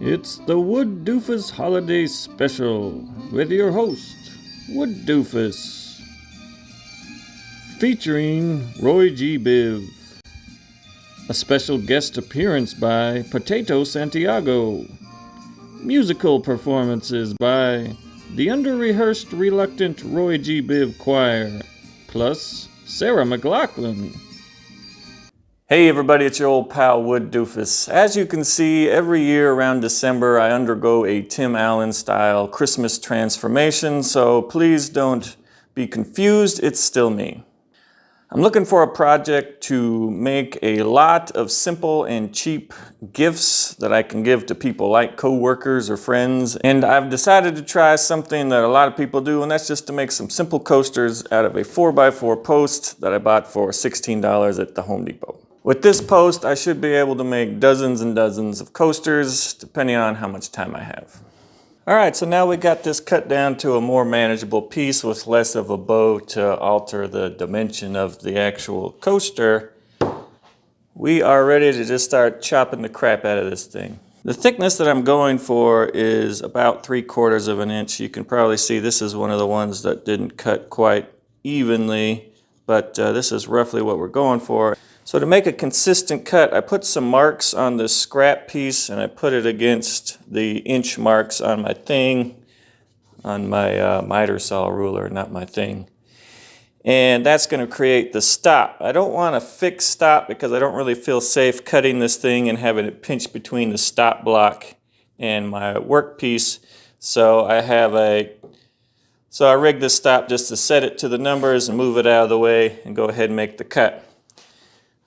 It's the Wood Doofus Holiday Special with your host, Wood Doofus, featuring Roy G. Biv. A special guest appearance by Potato Santiago. Musical performances by the under-rehearsed reluctant Roy G. Biv Choir, plus Sarah McLachlan. Hey everybody, it's your old pal Wood Doofus. As you can see, every year around December I undergo a Tim Allen style Christmas transformation, so please don't be confused, it's still me. I'm looking for a project to make a lot of simple and cheap gifts that I can give to people like co-workers or friends. And I've decided to try something that a lot of people do, and that's just to make some simple coasters out of a 4x4 post that I bought for $16 at the Home Depot. With this post, I should be able to make dozens and dozens of coasters, depending on how much time I have. Alright, so now we got this cut down to a more manageable piece with less of a bow to alter the dimension of the actual coaster. We are ready to just start chopping the crap out of this thing. The thickness that I'm going for is about 3/4 of an inch. You can probably see this is one of the ones that didn't cut quite evenly, but this is roughly what we're going for. So to make a consistent cut, I put some marks on this scrap piece and I put it against the inch marks on my thing, on my miter saw ruler, not my thing. And that's going to create the stop. I don't want a fixed stop because I don't really feel safe cutting this thing and having it pinch between the stop block and my workpiece. So I rigged this stop just to set it to the numbers and move it out of the way and go ahead and make the cut.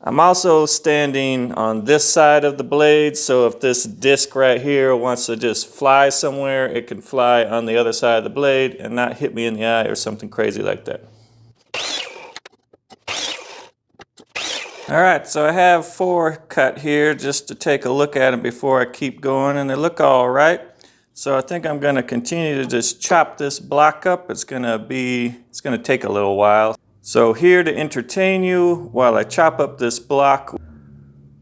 I'm also standing on this side of the blade, so if this disc right here wants to just fly somewhere, it can fly on the other side of the blade and not hit me in the eye or something crazy like that. Alright, so I have 4 cut here just to take a look at them before I keep going, and they look alright. So I think I'm going to continue to just chop this block up. It's going to take a little while. So here to entertain you while I chop up this block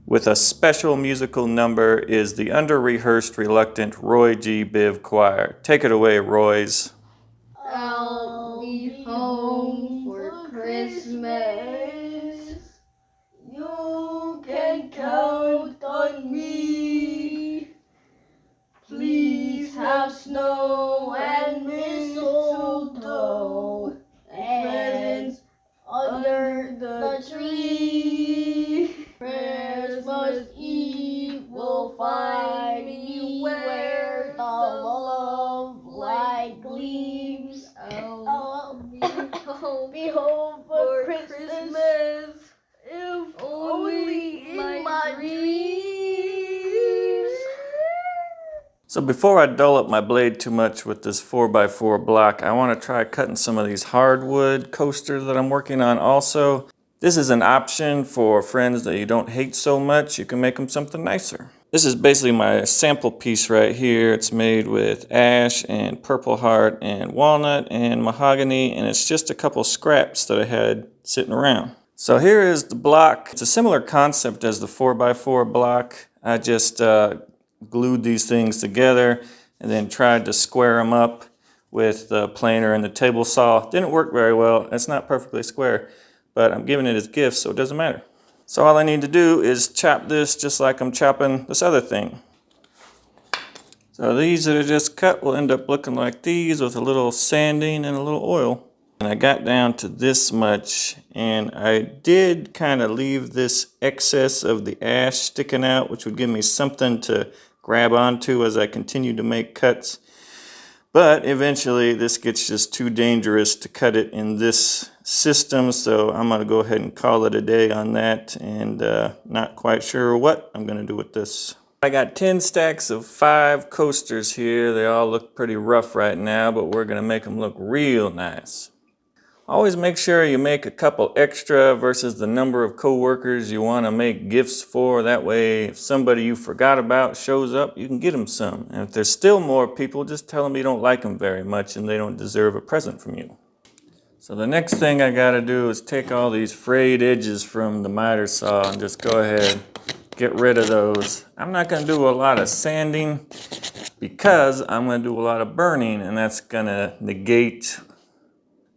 with a special musical number is the under-rehearsed reluctant Roy G. Biv Choir. Take it away, Roys. I'll be home for Christmas. You can count on me. Please have snow and mistletoe and presents under the tree. Christmas Eve will find me where the love light gleams. I'll be home for Christmas, if only in my dreams. So before I dull up my blade too much with this 4x4 block, I want to try cutting some of these hardwood coasters that I'm working on also. This is an option for friends that you don't hate so much. You can make them something nicer. This is basically my sample piece right here. It's made with ash and purple heart and walnut and mahogany, and it's just a couple scraps that I had sitting around. So here is the block. It's a similar concept as the 4x4 block. I just glued these things together and then tried to square them up with the planer and the table saw. Didn't work very well. It's not perfectly square, but I'm giving it as gifts, so it doesn't matter. So all I need to do is chop this just like I'm chopping this other thing. So these that are just cut will end up looking like these with a little sanding and a little oil. And I got down to this much, and I did kind of leave this excess of the ash sticking out, which would give me something to grab onto as I continue to make cuts. But eventually this gets just too dangerous to cut it in this system, so I'm going to go ahead and call it a day on that, and not quite sure what I'm going to do with this. I got 10 stacks of 5 coasters here. They all look pretty rough right now, but we're going to make them look real nice. Always make sure you make a couple extra versus the number of co-workers you want to make gifts for. That way, if somebody you forgot about shows up, you can get them some. And if there's still more people, just tell them you don't like them very much and they don't deserve a present from you. So the next thing I got to do is take all these frayed edges from the miter saw and just go ahead get rid of those. I'm not going to do a lot of sanding because I'm going to do a lot of burning, and that's going to negate,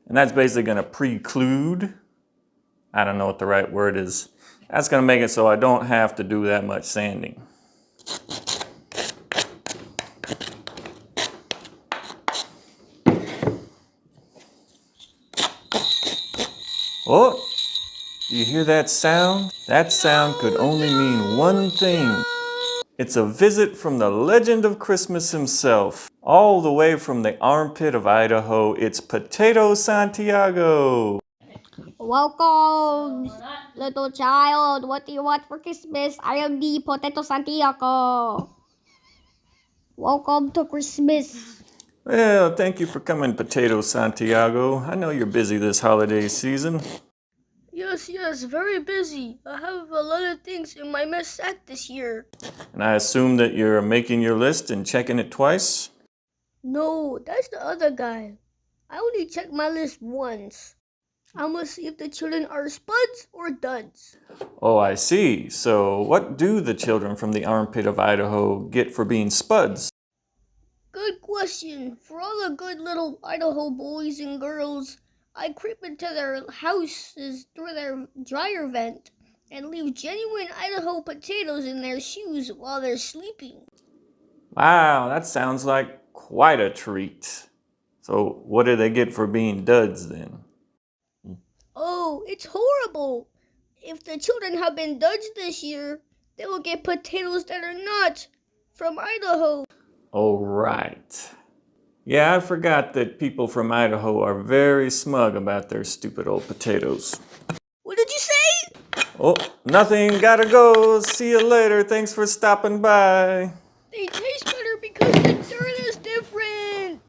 and that's basically going to preclude, I don't know what the right word is. That's going to make it so I don't have to do that much sanding. Oh, do you hear that sound? That sound could only mean one thing. It's a visit from the legend of Christmas himself. All the way from the armpit of Idaho, it's Potato Santiago. Welcome, little child. What do you want for Christmas? I am the Potato Santiago. Welcome to Christmas. Well, thank you for coming, Potato Santiago. I know you're busy this holiday season. Yes, very busy. I have a lot of things in my mess sack this year. And I assume that you're making your list and checking it twice? No, that's the other guy. I only check my list once. I must see if the children are spuds or duds. Oh, I see. So what do the children from the armpit of Idaho get for being spuds? Good question. For all the good little Idaho boys and girls, I creep into their houses through their dryer vent and leave genuine Idaho potatoes in their shoes while they're sleeping. Wow, that sounds like quite a treat. So what do they get for being duds then? Oh, it's horrible. If the children have been duds this year, they will get potatoes that are not from Idaho. Oh, right. Yeah, I forgot that people from Idaho are very smug about their stupid old potatoes. What did you say? Oh, nothing, gotta go. See you later. Thanks for stopping by. They taste better because the dirt is different.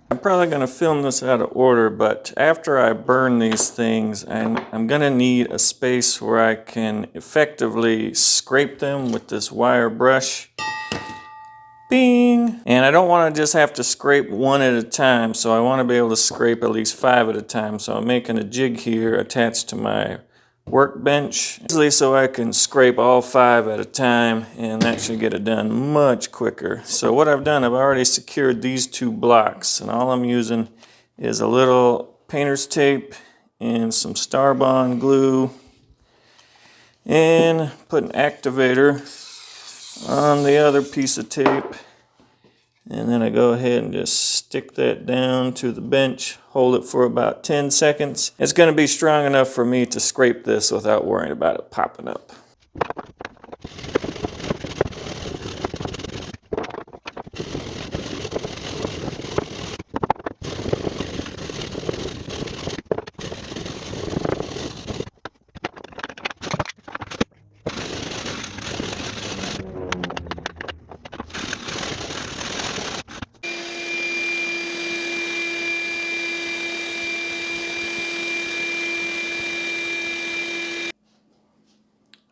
I'm probably going to film this out of order, but after I burn these things, I'm going to need a space where I can effectively scrape them with this wire brush. Bing! And I don't want to just have to scrape one at a time, so I want to be able to scrape at least 5 at a time. So I'm making a jig here attached to my workbench, easily, so I can scrape all 5 at a time, and that should get it done much quicker. So what I've done, I've already secured these 2 blocks, and all I'm using is a little painter's tape and some Starbond glue, and put an activator on the other piece of tape, and then I go ahead and just stick that down to the bench, hold it for about 10 seconds. It's going to be strong enough for me to scrape this without worrying about it popping up.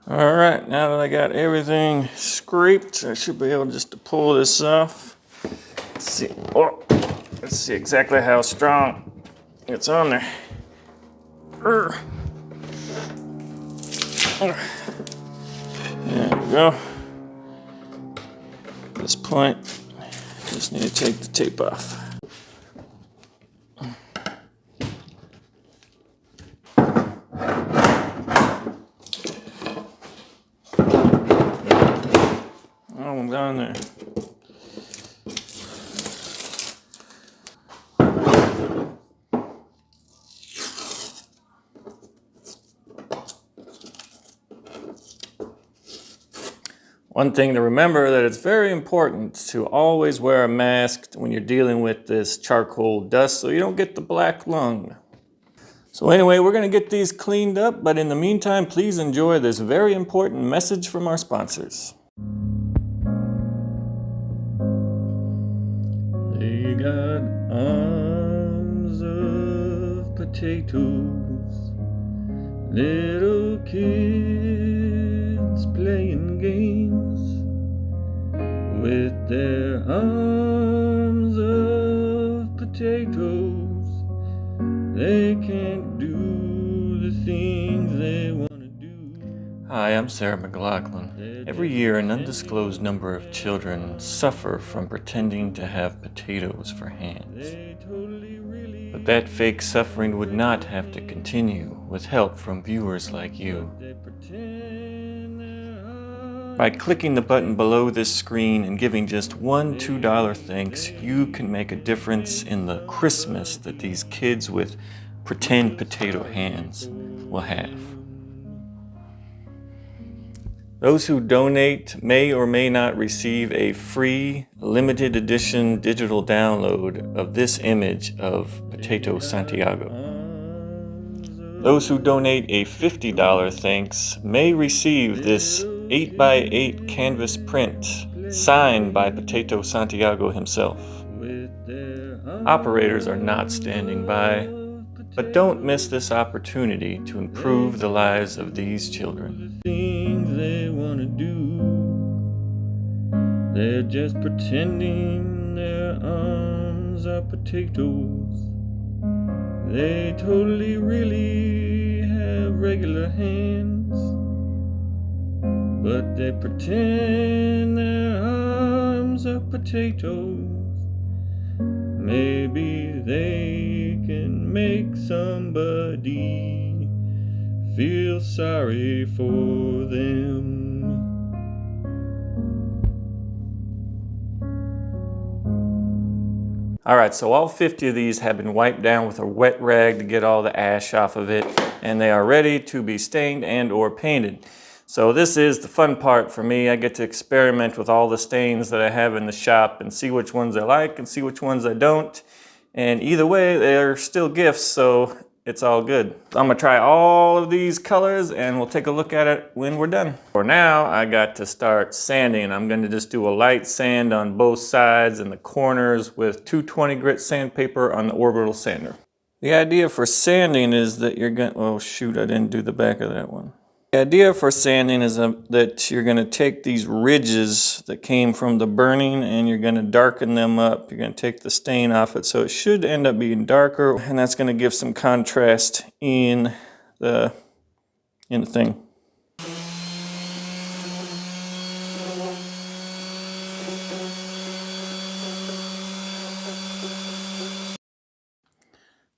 All right, now that I got everything scraped, I should be able just to pull this off. Let's see. Oh, let's see exactly how strong it's on there. There we go. At this point, just need to take the tape off. Oh, I'm down there. One thing to remember, that it's very important to always wear a mask when you're dealing with this charcoal dust so you don't get the black lung. So anyway, we're going to get these cleaned up, but in the meantime, please enjoy this very important message from our sponsors. They got arms of potatoes Little kids playing games with their arms of potatoes. They can't do the things they want to do. Hi, I'm Sarah McLaughlin. Every year, an undisclosed number of children suffer from pretending to have potatoes for hands. But that fake suffering would not have to continue with help from viewers like you. By clicking the button below this screen and giving just one $2 thanks, you can make a difference in the Christmas that these kids with pretend potato hands will have. Those who donate may or may not receive a free, limited edition digital download of this image of Potato Santiago. Those who donate a $50 thanks may receive this 8x8 canvas print signed by Potato Santiago himself. Operators are not standing by, but don't miss this opportunity to improve the lives of these children. Things they want to do, they're just pretending their arms are potatoes. They totally really have regular hands, but they pretend their arms are potatoes. Maybe they can make somebody feel sorry for them. Alright, so all 50 of these have been wiped down with a wet rag to get all the ash off of it, and they are ready to be stained and or painted. So this is the fun part for me. I get to experiment with all the stains that I have in the shop and see which ones I like and see which ones I don't. And either way, they're still gifts, so it's all good. I'm gonna try all of these colors and we'll take a look at it when we're done. For now, I got to start sanding. I'm gonna just do a light sand on both sides and the corners with 220 grit sandpaper on the orbital sander. The idea for sanding is that you're gonna, oh shoot, I didn't do the back of that one. The idea for sanding is that you're going to take these ridges that came from the burning and you're going to darken them up. You're going to take the stain off it, so it should end up being darker, and that's going to give some contrast in the thing.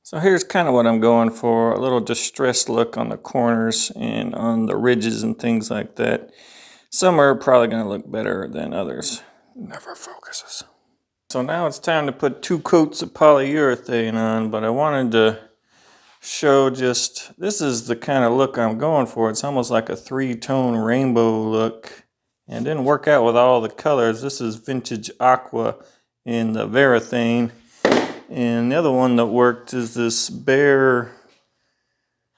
So here's kind of what I'm going for, a little distressed look on the corners and on the ridges and things like that. Some are probably going to look better than others. Never focuses. So now it's time to put 2 coats of polyurethane on, but I wanted to show just, this is the kind of look I'm going for. It's almost like a 3-tone rainbow look, and it didn't work out with all the colors. This is vintage aqua in the varathane. And the other one that worked is this bare,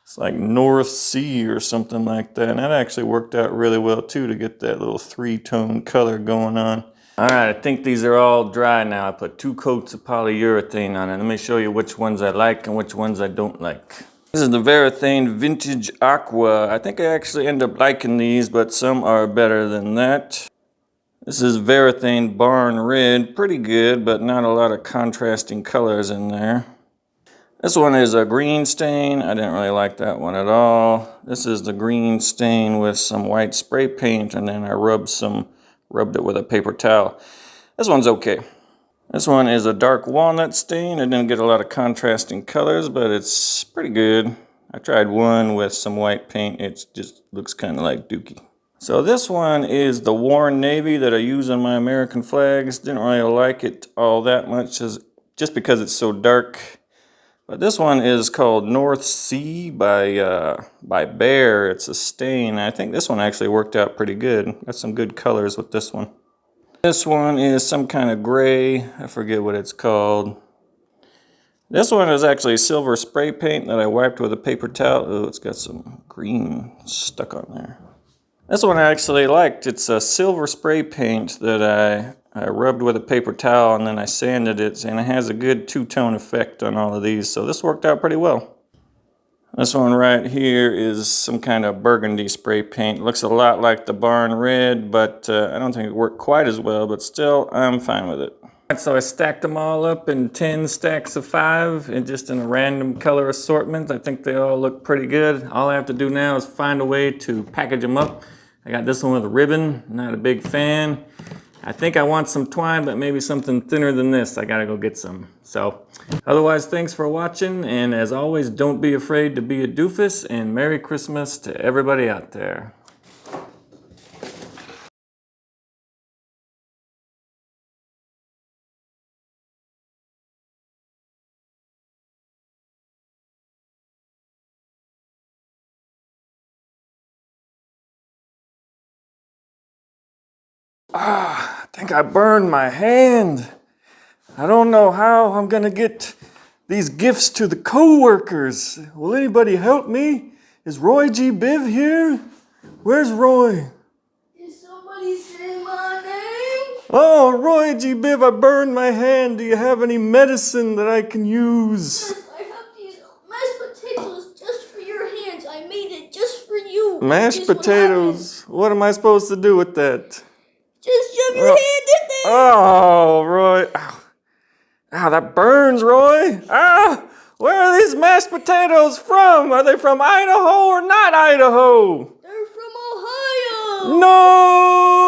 it's like North Sea or something like that. And that actually worked out really well too, to get that little 3-tone color going on. All right, I think these are all dry now. I put 2 coats of polyurethane on it. Let me show you which ones I like and which ones I don't like. This is the Varathane Vintage Aqua. I think I actually end up liking these, but some are better than that. This is Varathane Barn Red, pretty good, but not a lot of contrasting colors in there. This one is a green stain. I didn't really like that one at all. This is the green stain with some white spray paint, and then I rubbed it with a paper towel. This one's okay. This one is a dark walnut stain. I didn't get a lot of contrasting colors, but it's pretty good. I tried one with some white paint. It just looks kind of like dookie. So this one is the worn navy that I use on my American flags. Didn't really like it all that much just because it's so dark. But this one is called North Sea by Bear. It's a stain. I think this one actually worked out pretty good. Got some good colors with this one. This one is some kind of gray. I forget what it's called. This one is actually silver spray paint that I wiped with a paper towel. Oh, it's got some green stuck on there. This one I actually liked. It's a silver spray paint that I rubbed with a paper towel and then I sanded it, and it has a good 2-tone effect on all of these, so this worked out pretty well. This one right here is some kind of burgundy spray paint. Looks a lot like the barn red, but I don't think it worked quite as well, but still, I'm fine with it. So I stacked them all up in 10 stacks of 5 and just in a random color assortment. I think they all look pretty good. All I have to do now is find a way to package them up. I got this one with a ribbon, not a big fan. I think I want some twine, but maybe something thinner than this. I gotta go get some. So, otherwise, thanks for watching, and as always, don't be afraid to be a doofus, and Merry Christmas to everybody out there. I think I burned my hand. I don't know how I'm gonna get these gifts to the co-workers. Will anybody help me? Is Roy G. Biv here? Where's Roy? Is somebody saying my name? Oh, Roy G. Biv, I burned my hand. Do you have any medicine that I can use? Yes, I have these mashed potatoes just for your hands. I made it just for you. Mashed potatoes. What am I supposed to do with that? Just shove your hand in there. Oh, Roy. Ow. Ow, that burns, Roy. Ah, where are these mashed potatoes from? Are they from Idaho or not Idaho? They're from Ohio. No!